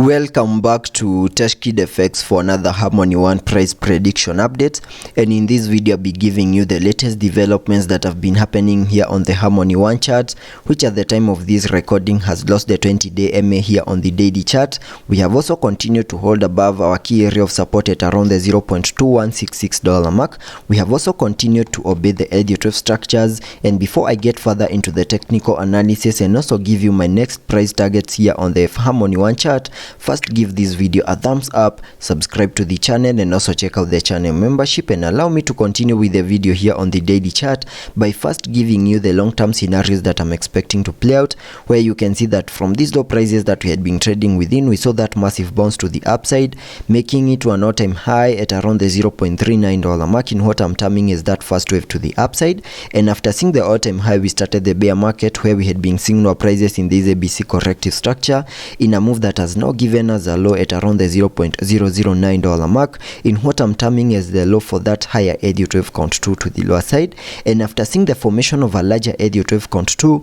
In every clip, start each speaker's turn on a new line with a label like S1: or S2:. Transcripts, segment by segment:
S1: Welcome back to Teshkid FX for another HARMONYONE price prediction update, and in this video I'll be giving you the latest developments that have been happening here on the HARMONYONE chart, which at the time of this recording has lost the 20-day MA here on the daily chart. We have also continued to hold above our key area of support at around the $0.2166 mark. We have also continued to obey the Elliot structures, and before I get further into the technical analysis and also give you my next price targets here on the HARMONYONE chart, first give this video a thumbs up, subscribe to the channel, and also check out the channel membership, and allow me to continue with the video here on the daily chart by first giving you the long-term scenarios that I'm expecting to play out, where you can see that from these low prices that we had been trading within, we saw that massive bounce to the upside, making it to an all-time high at around the $0.39 mark in what I'm terming as that first wave to the upside. And after seeing the all-time high, we started the bear market, where we had been seeing lower prices in this ABC corrective structure in a move that has now given us a low at around the $0.009 mark in what I'm terming as the low for that higher Elliott wave count 2 to the lower side. And after seeing the formation of a larger Elliott wave count 2,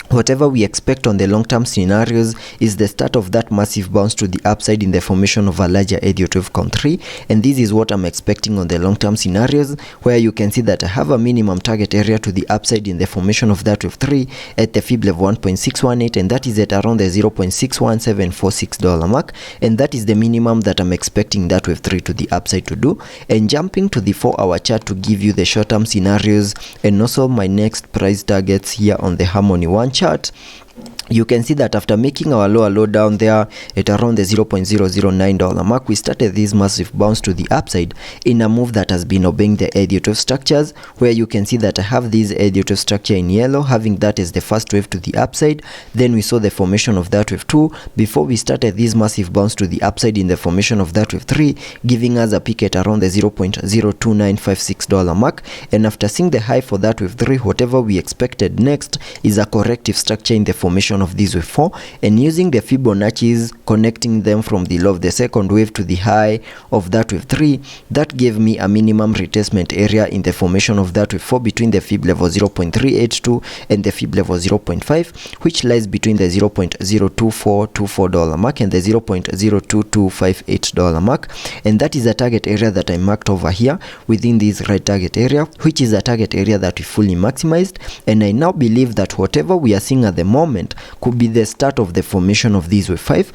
S1: whatever we expect on the long-term scenarios is the start of that massive bounce to the upside in the formation of a larger Elliott wave count 3, and this is what I'm expecting on the long-term scenarios, where you can see that I have a minimum target area to the upside in the formation of that wave 3 at the fib level 1.618, and that is at around the $0.61746 mark, and that is the minimum that I'm expecting that wave 3 to the upside to do. And jumping to the 4-hour chart to give you the short-term scenarios and also my next price targets here on the HARMONYONE chart, you can see that after making our low down there at around the $0.009 mark, we started this massive bounce to the upside in a move that has been obeying the Elliott wave structures, where you can see that I have this Elliott wave structure in yellow, having that as the first wave to the upside. Then we saw the formation of that wave 2 before we started this massive bounce to the upside in the formation of that wave 3, giving us a peak at around the $0.02956 mark. And after seeing the high for that wave 3, whatever we expected next is a corrective structure in the formation of this wave 4, and using the Fibonacci's, connecting them from the low of the second wave to the high of that wave 3, that gave me a minimum retracement area in the formation of that wave 4 between the fib level 0.382 and the fib level 0.5, which lies between the $0.02424 mark and the $0.02258 mark, and that is a target area that I marked over here within this right target area, which is a target area that we fully maximized. And I now believe that whatever we are seeing at the moment could be the start of the formation of this wave 5.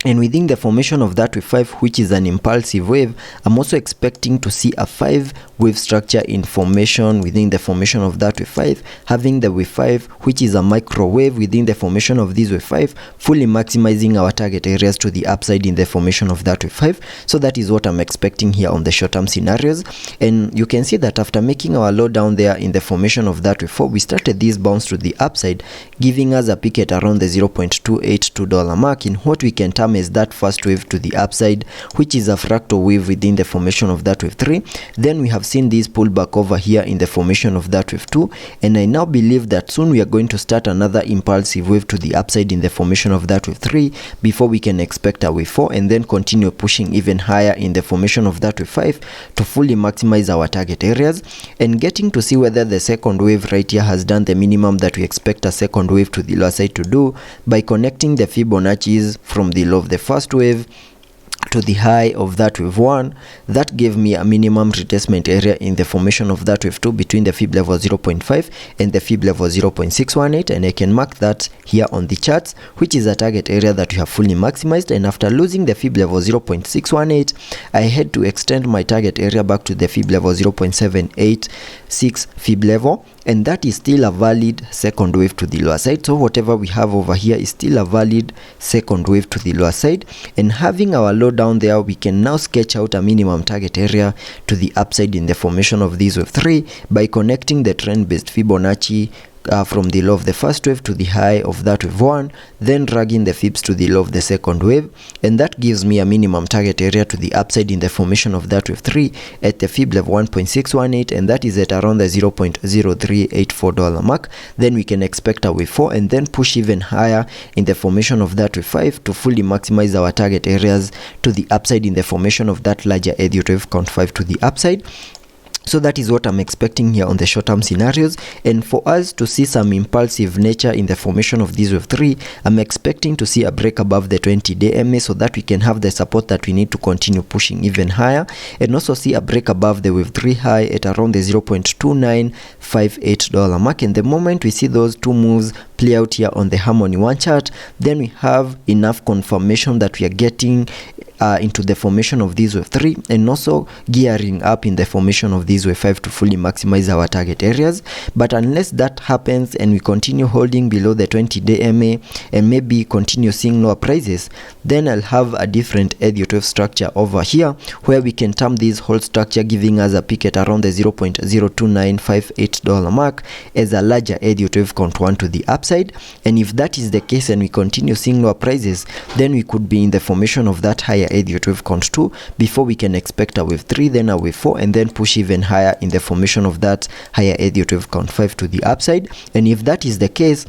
S1: And within the formation of that wave 5, which is an impulsive wave, I'm also expecting to see a 5-wave structure in formation within the formation of that wave 5, having the wave 5, which is a microwave within the formation of this wave 5, fully maximizing our target areas to the upside in the formation of that wave 5. So that is what I'm expecting here on the short-term scenarios. And you can see that after making our low down there in the formation of that wave 4, we started this bounce to the upside, giving us a peak at around the $0.282 mark in what we can term as that first wave to the upside, which is a fractal wave within the formation of that wave 3. Then we have seen this pullback over here in the formation of that wave 2, and I now believe that soon we are going to start another impulsive wave to the upside in the formation of that wave 3 before we can expect a wave 4, and then continue pushing even higher in the formation of that wave 5 to fully maximize our target areas, and getting to see whether the second wave right here has done the minimum that we expect a second wave to the lower side to do by connecting the Fibonacci's from the low of the first wave to the high of that wave 1. That gave me a minimum retracement area in the formation of that wave 2 between the fib level 0.5 and the fib level 0.618, and I can mark that here on the charts, which is a target area that we have fully maximized. And after losing the fib level 0.618, I had to extend my target area back to the fib level 0.786 fib level, and that is still a valid second wave to the lower side. So whatever we have over here is still a valid second wave to the lower side, and having our low down there, we can now sketch out a minimum target area to the upside in the formation of this wave 3 by connecting the trend-based Fibonacci from the low of the first wave to the high of that wave 1, then dragging the fibs to the low of the second wave, and that gives me a minimum target area to the upside in the formation of that wave 3 at the fib level 1.618, and that is at around the $0.0384 mark. Then we can expect a wave 4 and then push even higher in the formation of that wave 5 to fully maximize our target areas to the upside in the formation of that larger Elliott wave count 5 to the upside. So that is what I'm expecting here on the short-term scenarios. And for us to see some impulsive nature in the formation of this wave 3, I'm expecting to see a break above the 20-day MA so that we can have the support that we need to continue pushing even higher, and also see a break above the wave 3 high at around the $0.2958 mark. And the moment we see those two moves play out here on the HARMONYONE chart, then we have enough confirmation that we are getting into the formation of this wave 3, and also gearing up in the formation of this wave 5 to fully maximize our target areas. But unless that happens and we continue holding below the 20-day MA and maybe continue seeing lower prices, then I'll have a different Elliot wave structure over here, where we can term this whole structure giving us a peak at around the $0.02958 mark as a larger Elliot wave count 1 to the upside. And if that is the case and we continue seeing lower prices, then we could be in the formation of that higher Elliot wave count 2 before we can expect a wave 3, then a wave 4, and then push even higher in the formation of that higher Elliot wave count 5 to the upside. And if that is the case,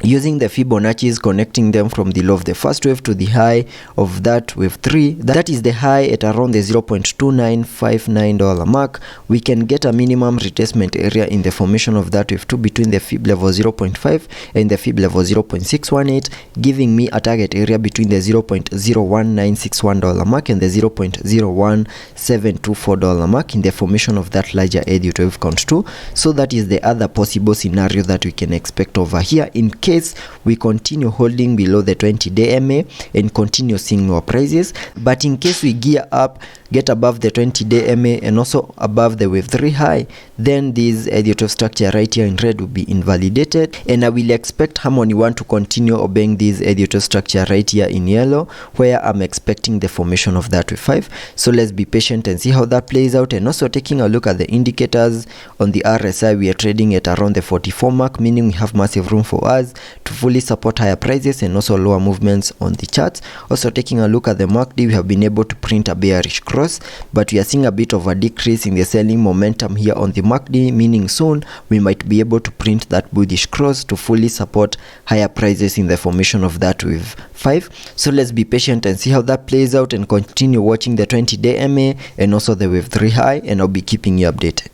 S1: using the Fibonacci's, connecting them from the low of the first wave to the high of that wave 3, that is the high at around the $0.2959 mark, we can get a minimum retracement area in the formation of that wave 2 between the Fib level 0.5 and the Fib level 0.618, giving me a target area between the $0.01961 mark and the $0.01724 mark in the formation of that larger Elliot wave count 2. So that is the other possible scenario that we can expect over here in case we continue holding below the 20-day MA and continue seeing lower prices. But in case we gear up, get above the 20-day MA and also above the wave 3 high, then this Elliot wave structure right here in red will be invalidated, and I will expect HARMONYONE to continue obeying this Elliot wave structure right here in yellow, where I'm expecting the formation of that wave 5. So let's be patient and see how that plays out. And also taking a look at the indicators on the RSI, we are trading at around the 44 mark, meaning we have massive room for us to fully support higher prices and also lower movements on the charts. Also taking a look at the MACD, we have been able to print a bearish cross, but we are seeing a bit of a decrease in the selling momentum here on the MACD, meaning soon we might be able to print that bullish cross to fully support higher prices in the formation of that wave 5. So let's be patient and see how that plays out and continue watching the 20-day MA and also the wave 3 high, and I'll be keeping you updated.